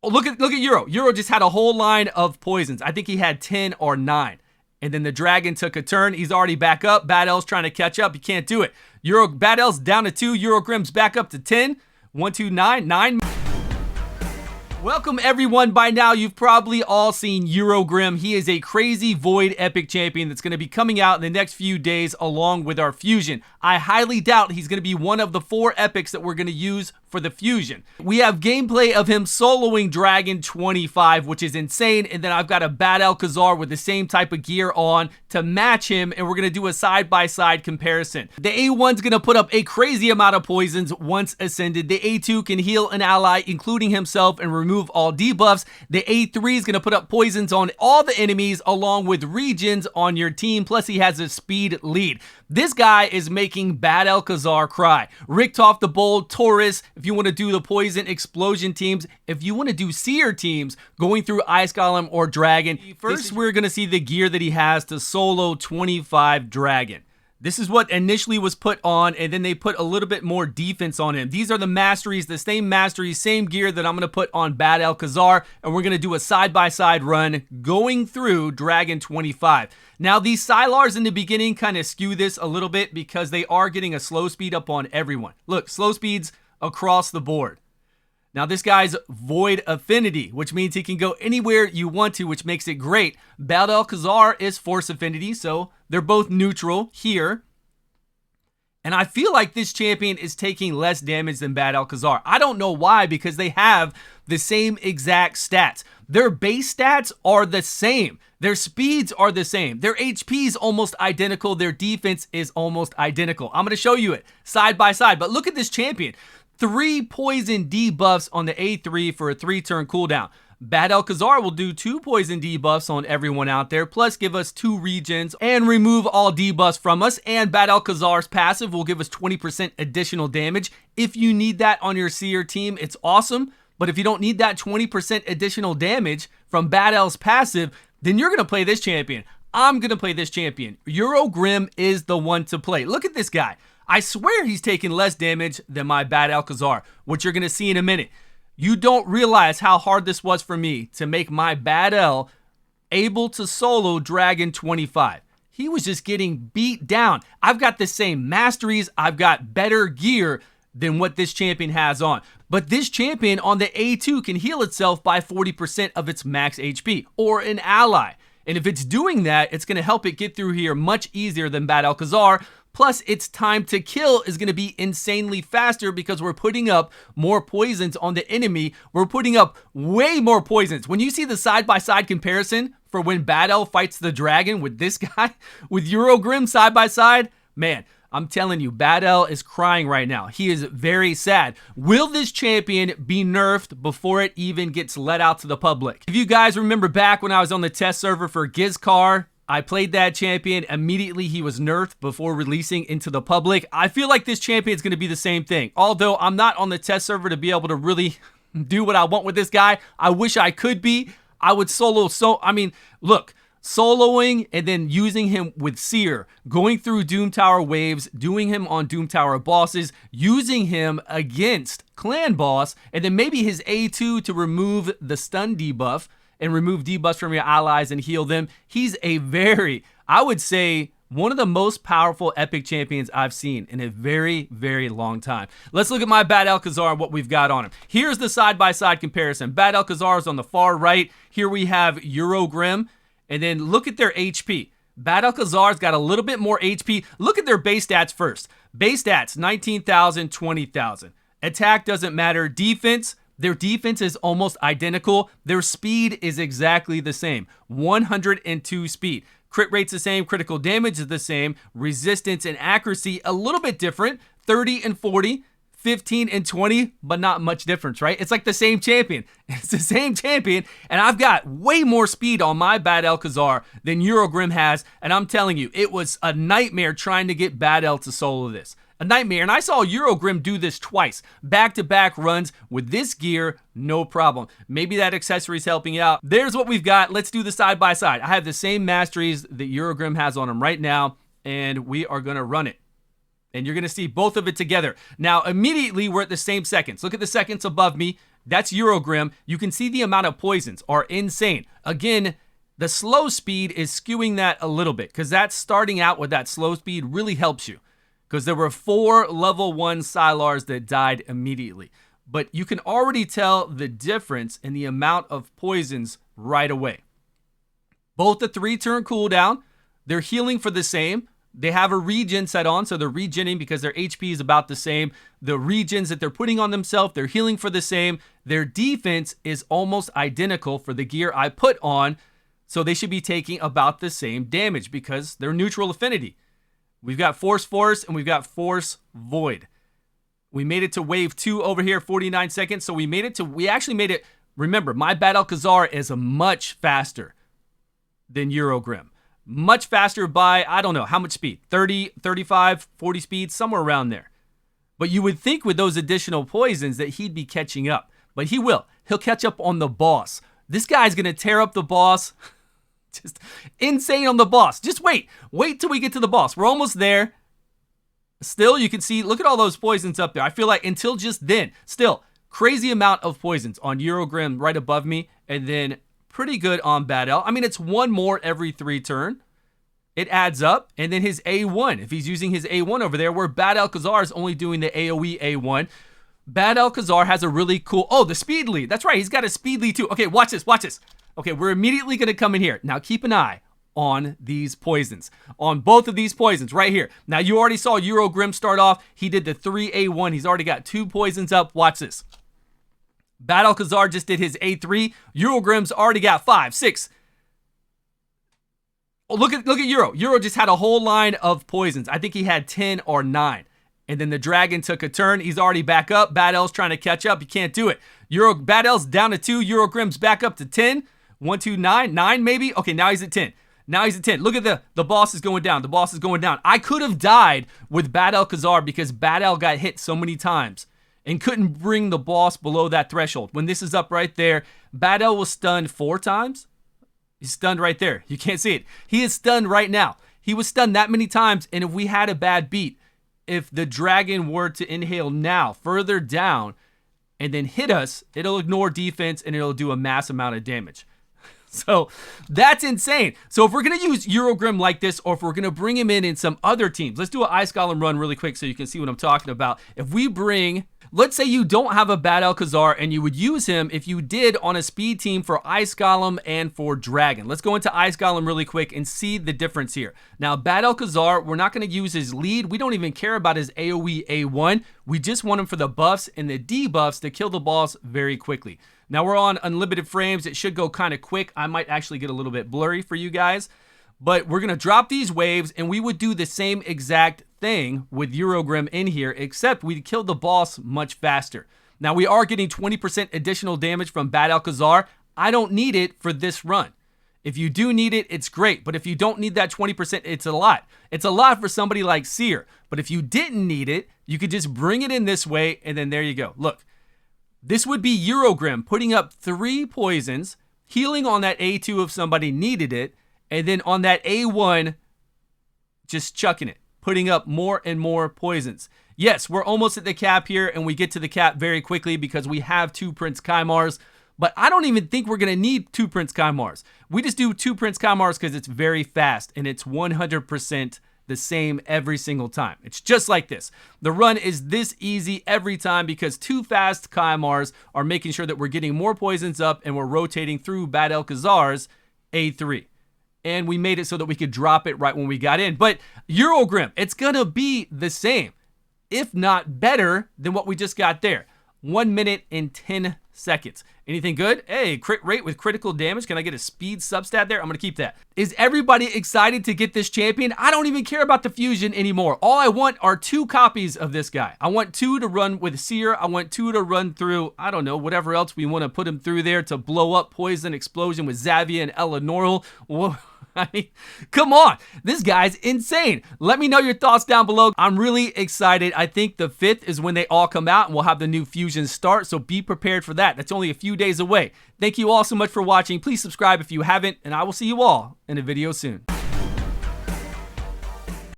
Oh, look at Euro. Euro just had a whole line of poisons. I think he had 10 or 9. And then the dragon took a turn. He's already back up. Bad L's trying to catch up. He can't do it. Bad L's down to 2. Eurogrim's back up to 10. 1, 2, 9. 9. Welcome everyone. By now you've probably all seen Urogrim. He is a crazy void epic champion that's going to be coming out in the next few days along with our fusion. I highly doubt he's going to be one of the 4 epics that we're going to use for the fusion. We have gameplay of him soloing Dragon 25, which is insane, and then I've got a Bad Alcazar with the same type of gear on to match him, and we're going to do a side-by-side comparison. The A1's going to put up a crazy amount of poisons once ascended. The A2 can heal an ally, including himself, and remove all debuffs. The A3 is going to put up poisons on all the enemies along with regions on your team, plus he has a speed lead. This guy is making Bad Alcazar cry. Richtoff the Bold, Taurus, if you want to do the poison explosion teams, if you want to do seer teams, going through Ice Golem or Dragon. First, we're going to see the gear that he has to solo 25 Dragon. This is what initially was put on, and then they put a little bit more defense on him. These are the masteries, the same masteries, same gear that I'm going to put on Bad Alcazar, and we're going to do a side-by-side run going through Dragon 25. Now, these Silars in the beginning kind of skew this a little bit because they are getting a slow speed up on everyone. Look, slow speeds across the board. Now, this guy's Void Affinity, which means he can go anywhere you want to, which makes it great. Bad Alcazar is Force Affinity, so they're both neutral here. And I feel like this champion is taking less damage than Bad Alcazar. I don't know why, because they have the same exact stats. Their base stats are the same. Their speeds are the same. Their HP is almost identical. Their defense is almost identical. I'm going to show you it side by side. But look at this champion. 3 poison debuffs on the A3 for a 3-turn cooldown. Bad Alcazar will do 2 poison debuffs on everyone out there, plus give us 2 regions and remove all debuffs from us. And Bad Alcazar's passive will give us 20% additional damage. If you need that on your seer team, it's awesome. But if you don't need that 20% additional damage from Bad Al's passive, then you're going to play this champion. I'm going to play this champion. Urogrim is the one to play. Look at this guy. I swear he's taking less damage than my Bad Alcazar, which you're going to see in a minute. You don't realize how hard this was for me to make my Bad L able to solo Dragon 25. He was just getting beat down. I've got the same masteries. I've got better gear than what this champion has on. But this champion on the A2 can heal itself by 40% of its max HP, or an ally. And if it's doing that, it's going to help it get through here much easier than Bad Alcazar. Plus, its time to kill is going to be insanely faster because we're putting up more poisons on the enemy. We're putting up way more poisons. When you see the side-by-side comparison for when Bad L fights the dragon with this guy, with Eurogrim side-by-side, man, I'm telling you, Bad L is crying right now. He is very sad. Will this champion be nerfed before it even gets let out to the public? If you guys remember back when I was on the test server for Gizkar, I played that champion. Immediately he was nerfed before releasing into the public. I feel like this champion is going to be the same thing. Although I'm not on the test server to be able to really do what I want with this guy. I wish I could be. I would solo look, soloing and then using him with Seer, going through Doom Tower waves, doing him on Doom Tower bosses, using him against Clan Boss, and then maybe his A2 to remove the stun debuff and remove debuffs from your allies and heal them. He's a very, I would say, one of the most powerful epic champions I've seen in a very, very long time. Let's look at my Bad Alcazar and what we've got on him. Here's the side-by-side comparison. Bad Alcazar is on the far right. Here we have Eurogrim. And then look at their HP. Bad Alcazar's got a little bit more HP. Look at their base stats first. Base stats, 19,000, 20,000. Attack doesn't matter. Defense, their defense is almost identical. Their speed is exactly the same. 102 speed. Crit rate's the same. Critical damage is the same. Resistance and accuracy, a little bit different. 30 and 40. 15 and 20, but not much difference, right? It's like the same champion. It's the same champion, and I've got way more speed on my Bad Alcazar than Eurogrim has, and I'm telling you, it was a nightmare trying to get Bad L to solo this. A nightmare, and I saw Eurogrim do this twice. Back-to-back runs with this gear, no problem. Maybe that accessory's helping out. There's what we've got. Let's do the side-by-side. I have the same masteries that Eurogrim has on him right now, and we are going to run it. And you're going to see both of it together. Now, immediately, we're at the same seconds. Look at the seconds above me. That's Eurogrim. You can see the amount of poisons are insane. Again, the slow speed is skewing that a little bit because that's starting out with that slow speed really helps you because there were 4 level 1 Silars that died immediately. But you can already tell the difference in the amount of poisons right away. Both the 3-turn cooldown, they're healing for the same. They have a regen set on, so they're regenning because their HP is about the same. The regens that they're putting on themselves, they're healing for the same. Their defense is almost identical for the gear I put on, so they should be taking about the same damage because they're neutral affinity. We've got Force and we've got Force Void. We made it to wave 2 over here, 49 seconds. So we actually made it. Remember, my Bad Alcazar is much faster than Eurogrim. Much faster by, I don't know, how much speed? 30, 35, 40 speed, somewhere around there. But you would think with those additional poisons that he'd be catching up. But he will. He'll catch up on the boss. This guy's going to tear up the boss. Just insane on the boss. Just wait. Wait till we get to the boss. We're almost there. Still, you can see, look at all those poisons up there. I feel like until just then, still, crazy amount of poisons on Eurogrim right above me. And then pretty good on Bad Al. I mean, it's 1 more every 3 turn. It adds up. And then his A1, if he's using his A1 over there, where Bad Alcazar is only doing the AoE A1. Bad Alcazar has a really cool, oh, the speed lead. That's right, he's got a speed lead too. Okay, watch this, watch this. Okay, we're immediately going to come in here. Now, keep an eye on these poisons. On both of these poisons right here. Now, you already saw Eurogrim start off. He did the 3A1. He's already got 2 poisons up. Watch this. Bad Alcazar just did his A3. Eurogrim's already got 5, 6. Oh, look at Euro. Euro just had a whole line of poisons. I think he had 10 or 9. And then the dragon took a turn. He's already back up. Bad L's trying to catch up. He can't do it. Bad L's down to 2. Eurogrim's back up to 10. 1, 2, 9. 9 maybe? Okay, now he's at 10. Now he's at 10. Look at the boss is going down. The boss is going down. I could have died with Bad Alcazar because Bad Al got hit so many times and couldn't bring the boss below that threshold. When this is up right there, Bad Al was stunned 4 times. He's stunned right there. You can't see it. He is stunned right now. He was stunned that many times, and if we had a bad beat, if the dragon were to inhale now, further down, and then hit us, it'll ignore defense, and it'll do a mass amount of damage. So that's insane. So if we're going to use Eurogrim like this, or if we're going to bring him in some other teams, let's do an Ice Golem run really quick so you can see what I'm talking about. If we bring, let's say you don't have a Bad Alcazar and you would use him if you did on a speed team for Ice Golem and for Dragon. Let's go into Ice Golem really quick and see the difference here. Now, Bad Alcazar, we're not going to use his lead. We don't even care about his AoE A1. We just want him for the buffs and the debuffs to kill the boss very quickly. Now we're on unlimited frames. It should go kind of quick. I might actually get a little bit blurry for you guys. But we're going to drop these waves, and we would do the same exact thing with Eurogrim in here, except we'd kill the boss much faster. Now we are getting 20% additional damage from Bad Alcazar. I don't need it for this run. If you do need it, it's great. But if you don't need that 20%, it's a lot. It's a lot for somebody like Seer. But if you didn't need it, you could just bring it in this way, and then there you go. Look. This would be Eurogrim putting up 3 poisons, healing on that A2 if somebody needed it, and then on that A1, just chucking it, putting up more and more poisons. Yes, we're almost at the cap here, and we get to the cap very quickly because we have 2 Prince Kymars, but I don't even think we're going to need 2 Prince Kymars. We just do 2 Prince Kymars because it's very fast, and it's 100% the same every single time. It's just like this. The run is this easy every time because 2 fast Kymars are making sure that we're getting more poisons up and we're rotating through Bad Alcazar's A3. And we made it so that we could drop it right when we got in. But Eurogrim, it's gonna be the same, if not better than what we just got there. 1 minute and 10 seconds. Anything good? Hey, crit rate with critical damage. Can I get a speed substat there? I'm going to keep that. Is everybody excited to get this champion? I don't even care about the fusion anymore. All I want are 2 copies of this guy. I want 2 to run with Seer. I want 2 to run through, I don't know, whatever else we want to put him through there to blow up Poison Explosion with Xavia and Eleanorl. I mean, come on. This guy's insane. Let me know your thoughts down below. I'm really excited. I think the 5th is when they all come out and we'll have the new fusions start. So be prepared for that. That's only a few days away. Thank you all so much for watching. Please subscribe if you haven't, and I will see you all in a video soon.